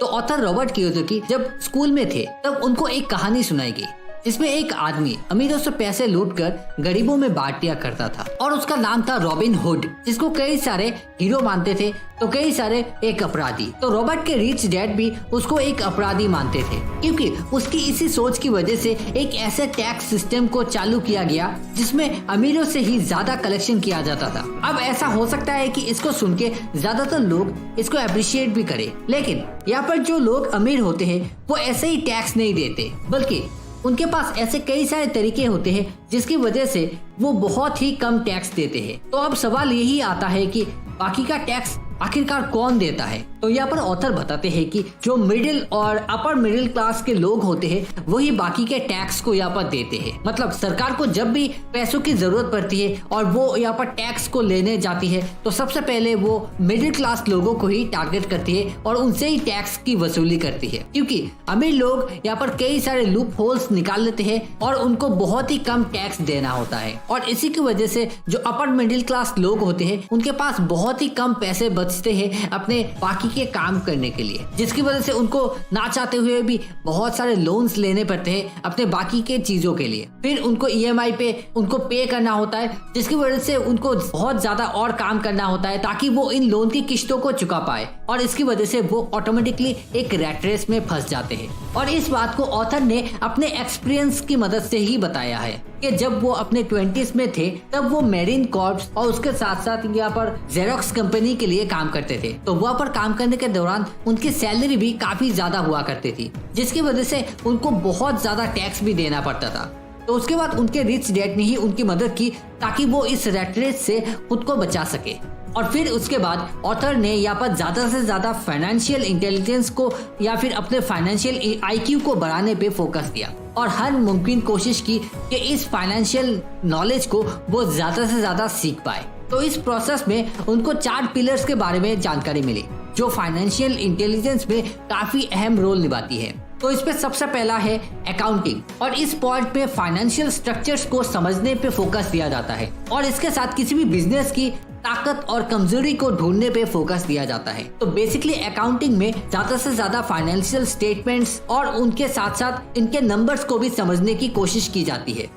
तो author Robert Kiyosaki जब school में थे तब उनको एक कहानी सुनाई गई जिसमें एक आदमी अमीरों से पैसे लूटकर गरीबों में बांट दिया करता था और उसका नाम था रॉबिन हुड, जिसको कई सारे हीरो मानते थे तो कई सारे एक अपराधी। तो रॉबर्ट के रिच डैड भी उसको एक अपराधी मानते थे क्योंकि उसकी इसी सोच की वजह से एक ऐसे टैक्स सिस्टम को चालू किया गया जिसमें अमीरों से ही ज्यादा कलेक्शन किया जाता था। अब ऐसा हो सकता है कि इसको सुन के ज्यादातर लोग इसको अप्रिशिएट भी करे, लेकिन यहाँ पर जो लोग अमीर होते हैं वो ऐसे ही टैक्स नहीं देते, बल्कि उनके पास ऐसे कई सारे तरीके होते हैं जिसकी वजह से वो बहुत ही कम टैक्स देते हैं। तो अब सवाल यही आता है कि बाकी का टैक्स आखिरकार कौन देता है। तो यहाँ पर ऑथर बताते हैं कि जो मिडिल और अपर मिडिल क्लास के लोग होते हैं वही बाकी के टैक्स को यहाँ पर देते हैं। मतलब सरकार को जब भी पैसों की जरूरत पड़ती है और वो यहाँ पर टैक्स को लेने जाती है तो सबसे पहले वो मिडिल क्लास लोगों को ही टारगेट करती है और उनसे ही टैक्स की वसूली करती है, क्योंकि अमीर लोग यहाँ पर कई सारे लूप होल्स निकाल लेते हैं और उनको बहुत ही कम टैक्स देना होता है। और इसी की वजह से जो अपर मिडिल क्लास लोग होते हैं उनके पास बहुत ही कम पैसे बचते हैं अपने बाकी के काम करने के लिए, जिसकी वजह से उनको ना चाहते हुए भी बहुत सारे लोन्स लेने पड़ते हैं अपने बाकी के चीजों के लिए। फिर उनको ईएमआई पे उनको पे करना होता है, जिसकी वजह से उनको बहुत ज्यादा और काम करना होता है ताकि वो इन लोन की किश्तों को चुका पाए, और इसकी वजह से वो ऑटोमेटिकली एक रैट रेस में फंस जाते हैं। और इस बात को ऑथर ने अपने एक्सपीरियंस की मदद से ही बताया है कि जब वो अपने 20s में थे तब वो मेरीन कॉर्प्स और उसके साथ साथ यहाँ पर जेरोक्स कंपनी के लिए काम करते थे। तो वहाँ पर काम करने के दौरान उनकी सैलरी भी काफी ज्यादा हुआ करती थी, जिसकी वजह से उनको बहुत ज्यादा टैक्स भी देना पड़ता था। तो उसके बाद उनके रिच डैड ने ही उनकी मदद की ताकि वो इस रैट रेस से खुद को बचा सके। और फिर उसके बाद ऑथर ने यहाँ पर ज्यादा से ज्यादा फाइनेंशियल इंटेलिजेंस को या फिर अपने फाइनेंशियल आईक्यू को बढ़ाने पे फोकस दिया और हर मुमकिन कोशिश की कि इस फाइनेंशियल नॉलेज को वो ज्यादा से ज्यादा सीख पाए। तो इस प्रोसेस में उनको 4 पिलर्स के बारे में जानकारी मिली जो फाइनेंशियल इंटेलिजेंस में काफी अहम रोल निभाती है। तो इस पे सबसे पहला है अकाउंटिंग, और इस पॉइंट पे फाइनेंशियल स्ट्रक्चर्स को समझने पे फोकस दिया जाता है और इसके साथ किसी भी बिजनेस की ताकत और कमजोरी को ढूंढने पे फोकस दिया जाता है। तो बेसिकली अकाउंटिंग में ज्यादा से ज्यादा फाइनेंशियल स्टेटमेंट्स और उनके साथ साथ इनके नंबर्स को भी समझने की कोशिश की जाती है।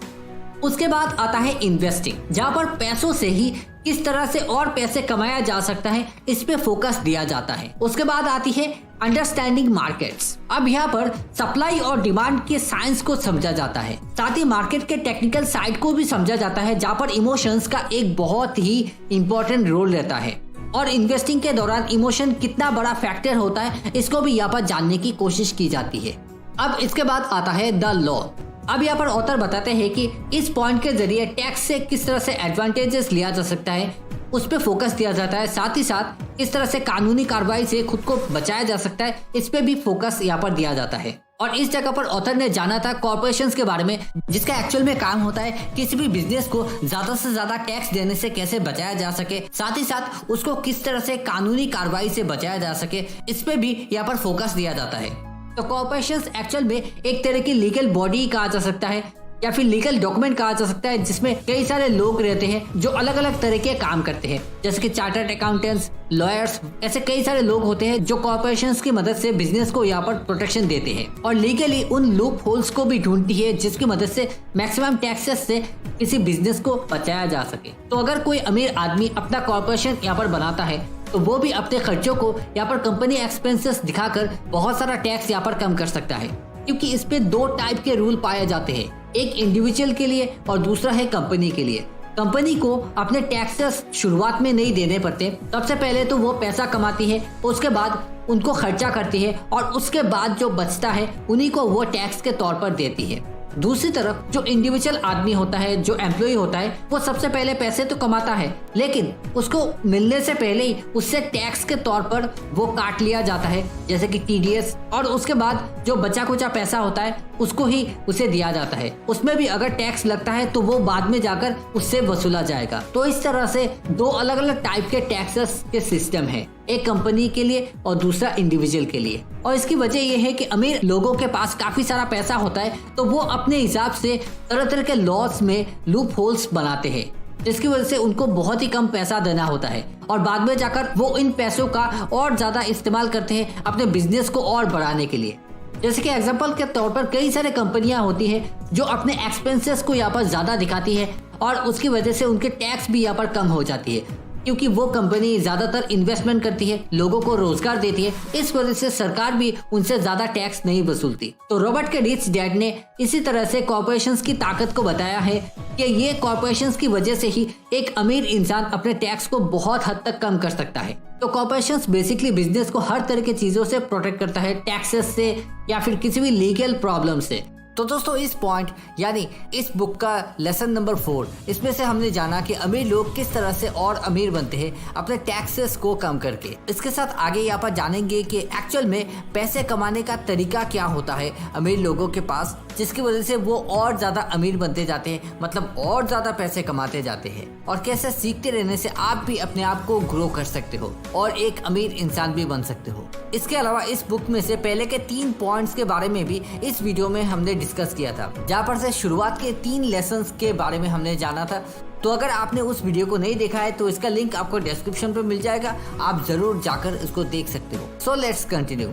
उसके बाद आता है इन्वेस्टिंग, जहाँ पर पैसों से ही किस तरह से और पैसे कमाया जा सकता है इस पे फोकस दिया जाता है। उसके बाद आती है अंडरस्टैंडिंग मार्केट्स। अब यहाँ पर सप्लाई और डिमांड के साइंस को समझा जाता है, साथ ही मार्केट के टेक्निकल साइड को भी समझा जाता है जहाँ पर इमोशंस का एक बहुत ही इम्पोर्टेंट रोल रहता है। और इन्वेस्टिंग के दौरान इमोशन कितना बड़ा फैक्टर होता है इसको भी यहाँ पर जानने की कोशिश की जाती है। अब इसके बाद आता है द लॉ। अब यहाँ पर ऑथर बताते हैं कि इस पॉइंट के जरिए टैक्स से किस तरह से एडवांटेजेस लिया जा सकता है उस पे फोकस दिया जाता है, साथ ही साथ किस तरह से कानूनी कार्रवाई से खुद को बचाया जा सकता है इस पे भी फोकस यहाँ पर दिया जाता है। और इस जगह पर ऑथर ने जाना था कॉर्पोरेशंस के बारे में, जिसका एक्चुअल में काम होता है किसी भी बिजनेस को ज्यादा से ज्यादा टैक्स देने से कैसे बचाया जा सके, साथ ही साथ उसको किस तरह से कानूनी कार्रवाई से बचाया जा सके इस पे भी यहाँ पर फोकस दिया जाता है। तो कॉर्पोरेशंस एक्चुअल में एक तरह की लीगल बॉडी कहा जा सकता है या फिर लीगल डॉक्यूमेंट कहा जा सकता है, जिसमें कई सारे लोग रहते हैं जो अलग अलग तरह के काम करते हैं, जैसे कि चार्टर्ड अकाउंटेंट्स, लॉयर्स, ऐसे कई सारे लोग होते हैं जो कॉर्पोरेशंस की मदद से बिजनेस को यहाँ पर प्रोटेक्शन देते हैं और लीगली उन लूप होल्स को भी ढूंढती है जिसकी मदद से मैक्सिमम टैक्सेस से किसी बिजनेस को बचाया जा सके। तो अगर कोई अमीर आदमी अपना कॉर्पोरेशन यहाँ पर बनाता है तो वो भी अपने खर्चों को यहाँ पर कंपनी एक्सपेंसेस दिखाकर बहुत सारा टैक्स यहाँ पर कम कर सकता है, क्योंकि इस पे 2 टाइप के रूल पाए जाते हैं, एक इंडिविजुअल के लिए और दूसरा है कंपनी के लिए। कंपनी को अपने टैक्सेस शुरुआत में नहीं देने पड़ते, सबसे पहले तो वो पैसा कमाती है, उसके बाद उनको खर्चा करती है और उसके बाद जो बचता है उन्हीं को वो टैक्स के तौर पर देती है। दूसरी तरफ जो इंडिविजुअल आदमी होता है, जो एम्प्लॉय होता है, वो सबसे पहले पैसे तो कमाता है लेकिन उसको मिलने से पहले ही उससे टैक्स के तौर पर वो काट लिया जाता है, जैसे कि टीडीएस, और उसके बाद जो बचा कुचा पैसा होता है उसको ही उसे दिया जाता है। उसमें भी अगर टैक्स लगता है तो वो बाद में जाकर उससे वसूला जाएगा। तो इस तरह से 2 अलग अलग टाइप के टैक्सेस के सिस्टम है, एक कंपनी के लिए और दूसरा इंडिविजुअल के लिए। और इसकी वजह यह है कि अमीर लोगों के पास काफी सारा पैसा होता है तो वो अपने हिसाब से तरह तरह के लॉस में लूप होल्स बनाते हैं जिसकी वजह से उनको बहुत ही कम पैसा देना होता है और बाद में जाकर वो इन पैसों का और ज़्यादा इस्तेमाल करते हैं अपने बिजनेस को और बढ़ाने के लिए। जैसे कि एग्जांपल के तौर पर कई सारे कंपनियां होती हैं जो अपने एक्सपेंसेस को यहाँ पर ज़्यादा दिखाती है और उसकी वजह से उनके टैक्स भी यहाँ पर कम हो जाती है, क्योंकि वो कंपनी ज़्यादातर इन्वेस्टमेंट करती है, लोगों को रोजगार देती है, इस वजह से सरकार भी उनसे ज़्यादा टैक्स नहीं वसूलती। तो रॉबर्ट के रिच डैड ने इसी तरह से कॉर्पोरेशंस की ताकत को बताया है कि ये कॉर्पोरेशंस की वजह से ही एक अमीर इंसान अपने टैक्स को बहुत हद तक कम कर सकता है। तो कॉर्पोरेशंस बेसिकली बिजनेस को हर तरह की चीज़ों से प्रोटेक्ट करता है, टैक्सेस से या फिर किसी भी लीगल प्रॉब्लम से। तो दोस्तों इस पॉइंट यानी इस बुक का लेसन नंबर 4, इसमें से हमने जाना कि अमीर लोग किस तरह से और अमीर बनते हैं अपने टैक्सेस को कम करके। इसके साथ आगे यहाँ पर जानेंगे कि एक्चुअल में पैसे कमाने का तरीका क्या होता है अमीर लोगों के पास, जिसकी वजह से वो और ज़्यादा अमीर बनते जाते हैं, मतलब और ज़्यादा पैसे कमाते जाते हैं, और कैसे सीखते रहने से आप भी अपने आप को ग्रो कर सकते हो और एक अमीर इंसान भी बन सकते हो। इसके अलावा इस बुक में से पहले के 3 पॉइंट्स के बारे में भी इस वीडियो में हमने डिस्कस किया था, जहाँ पर से शुरुआत के 3 लेसन्स के बारे में हमने जाना था। तो अगर आपने उस वीडियो को नहीं देखा है तो इसका लिंक आपको डिस्क्रिप्शन पे मिल जाएगा, आप जरूर जाकर इसको देख सकते हो। So let's continue.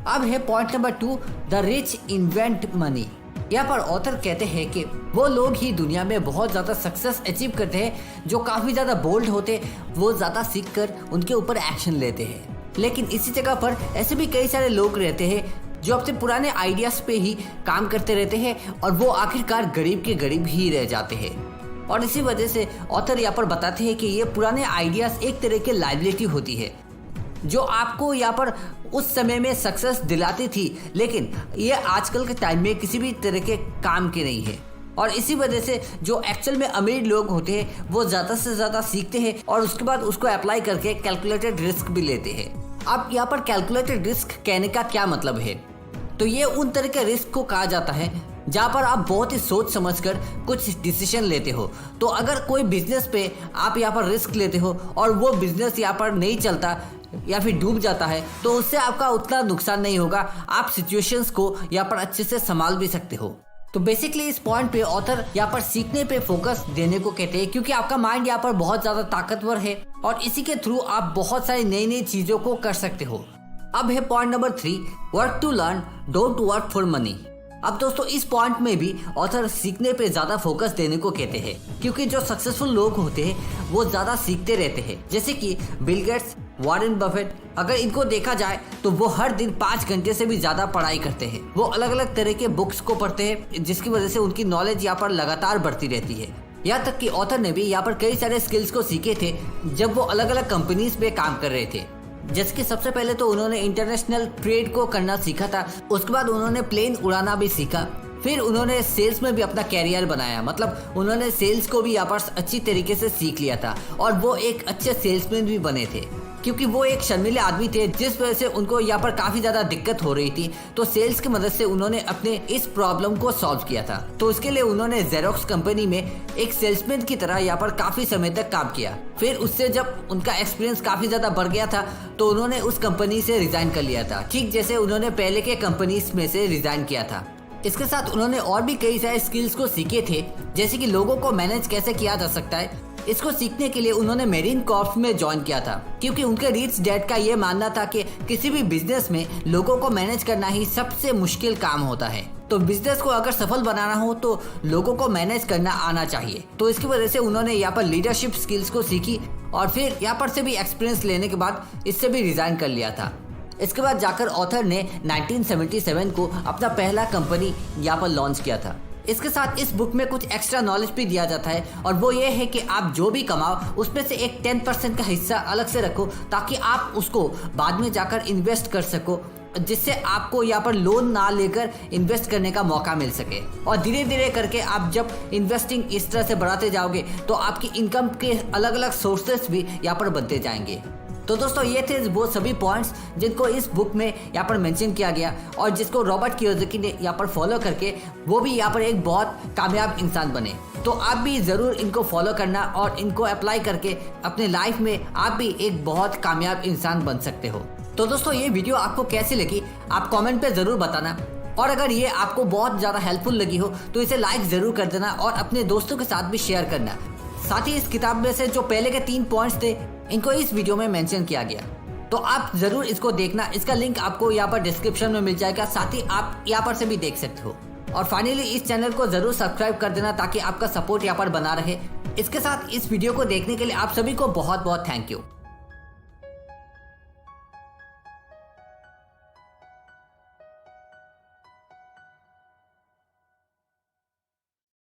अब है point number 2, the rich invent money. यहाँ पर ऑथर कहते हैं कि वो लोग ही दुनिया में बहुत ज़्यादा सक्सेस अचीव करते हैं जो काफ़ी ज़्यादा बोल्ड होते, वो ज़्यादा सीख कर उनके ऊपर एक्शन लेते हैं। लेकिन इसी जगह पर ऐसे भी कई सारे लोग रहते हैं जो अपने पुराने आइडियाज़ पे ही काम करते रहते हैं और वो आखिरकार गरीब के गरीब ही रह जाते हैं। और इसी वजह से ऑथर यहाँ पर बताते हैं कि ये पुराने आइडियाज़ एक तरह की लाइबिलिटी होती है जो आपको यहाँ पर उस समय में सक्सेस दिलाती थी, लेकिन ये आजकल के टाइम में किसी भी तरह के काम के नहीं है। और इसी वजह से जो एक्चुअल में अमीर लोग होते हैं वो ज़्यादा से ज़्यादा सीखते हैं और उसके बाद उसको अप्लाई करके कैलकुलेटेड रिस्क भी लेते हैं। अब यहाँ पर कैलकुलेटेड रिस्क कहने का क्या मतलब है, तो ये उन तरह के रिस्क को कहा जाता है जहाँ पर आप बहुत ही सोच समझकर कुछ डिसीजन लेते हो। तो अगर कोई बिजनेस पे आप यहाँ पर रिस्क लेते हो और वो बिजनेस यहाँ पर नहीं चलता या फिर डूब जाता है तो उससे आपका उतना नुकसान नहीं होगा, आप सिचुएशंस को यहाँ पर अच्छे से संभाल भी सकते हो। तो बेसिकली इस पॉइंट पे ऑथर यहाँ पर सीखने पे फोकस देने को कहते हैं, क्योंकि आपका माइंड यहाँ पर बहुत ज़्यादा ताकतवर है और इसी के थ्रू आप बहुत सारी नई नई चीज़ों को कर सकते हो। अब है point number 3, work to learn, don't work for money. अब दोस्तों इस पॉइंट में भी ऑथर सीखने पे ज़्यादा फोकस देने को कहते हैं, क्योंकि जो सक्सेसफुल लोग होते हैं वो ज़्यादा सीखते रहते हैं। जैसे कि बिल गेट्स, वॉरेन बफेट, अगर इनको देखा जाए तो वो हर दिन 5 घंटे से भी ज़्यादा पढ़ाई करते हैं। वो अलग अलग तरह के बुक्स को पढ़ते हैं जिसकी वजह से उनकी नॉलेज यहाँ पर लगातार बढ़ती रहती है। यहाँ तक कि ऑथर ने भी यहाँ पर कई सारे स्किल्स को सीखे थे जब वो अलग अलग कंपनीज पे काम कर रहे थे। जैसे कि सबसे पहले तो उन्होंने इंटरनेशनल ट्रेड को करना सीखा था, उसके बाद उन्होंने प्लेन उड़ाना भी सीखा, फिर उन्होंने सेल्स में भी अपना कैरियर बनाया, मतलब उन्होंने सेल्स को भी यहाँ पर अच्छी तरीके से सीख लिया था और वो एक अच्छे सेल्समैन भी बने थे, क्योंकि वो एक शर्मीले आदमी थे जिस वजह से उनको यहाँ पर काफ़ी ज़्यादा दिक्कत हो रही थी। तो सेल्स की मदद से उन्होंने अपने इस प्रॉब्लम को सॉल्व किया था। तो उसके लिए उन्होंने जेरोक्स कंपनी में एक सेल्समैन की तरह यहाँ पर काफ़ी समय तक काम किया। फिर उससे जब उनका एक्सपीरियंस काफ़ी ज़्यादा बढ़ गया था तो उन्होंने उस कंपनी से रिज़ाइन कर लिया था, ठीक जैसे उन्होंने पहले के कंपनीज में से रिज़ाइन किया था। इसके साथ उन्होंने और भी कई सारे स्किल्स को सीखे थे, जैसे कि लोगों को मैनेज कैसे किया जा सकता है। इसको सीखने के लिए उन्होंने मेरीन कॉर्प्स में ज्वाइन किया था, क्योंकि उनके रिच डैड का ये मानना था कि किसी भी बिजनेस में लोगों को मैनेज करना ही सबसे मुश्किल काम होता है। तो बिजनेस को अगर सफल बनाना हो तो लोगों को मैनेज करना आना चाहिए। तो इसकी वजह से उन्होंने यहाँ पर लीडरशिप स्किल्स को सीखी और फिर यहाँ पर से भी एक्सपीरियंस लेने के बाद इससे भी रिजाइन कर लिया था। इसके बाद जाकर ऑथर ने 1977 को अपना पहला कंपनी यहाँ पर लॉन्च किया था। इसके साथ इस बुक में कुछ एक्स्ट्रा नॉलेज भी दिया जाता है और वो ये है कि आप जो भी कमाओ उसमें से एक 10% का हिस्सा अलग से रखो, ताकि आप उसको बाद में जाकर इन्वेस्ट कर सको, जिससे आपको यहाँ पर लोन ना लेकर इन्वेस्ट करने का मौका मिल सके। और धीरे धीरे करके आप जब इन्वेस्टिंग इस तरह से बढ़ाते जाओगे तो आपकी इनकम के अलग अलग सोर्सेस भी यहाँ पर बनते जाएंगे। तो दोस्तों ये थे वो सभी पॉइंट्स जिनको इस बुक में यहाँ पर मेंशन किया गया और जिसको रॉबर्ट कियोसाकी ने यहाँ पर फॉलो करके वो भी यहाँ पर एक बहुत कामयाब इंसान बने। तो आप भी ज़रूर इनको फॉलो करना और इनको अप्लाई करके अपने लाइफ में आप भी एक बहुत कामयाब इंसान बन सकते हो। तो दोस्तों ये वीडियो आपको कैसी लगी आप कॉमेंट पर ज़रूर बताना, और अगर ये आपको बहुत ज़्यादा हेल्पफुल लगी हो तो इसे लाइक ज़रूर कर देना और अपने दोस्तों के साथ भी शेयर करना। साथ ही इस किताब में से जो पहले के 3 पॉइंट्स थे इनको इस वीडियो में मेंशन किया गया। तो आप जरूर इसको देखना, इसका लिंक आपको यहाँ पर डिस्क्रिप्शन में मिल जाएगा, साथ ही आप यहाँ पर से भी देख सकते हो। और फाइनली इस चैनल को जरूर सब्सक्राइब कर देना ताकि आपका सपोर्ट यहाँ पर बना रहे। इसके साथ इस वीडियो को देखने के लिए आप सभी को बहुत बहुत थैंक यू।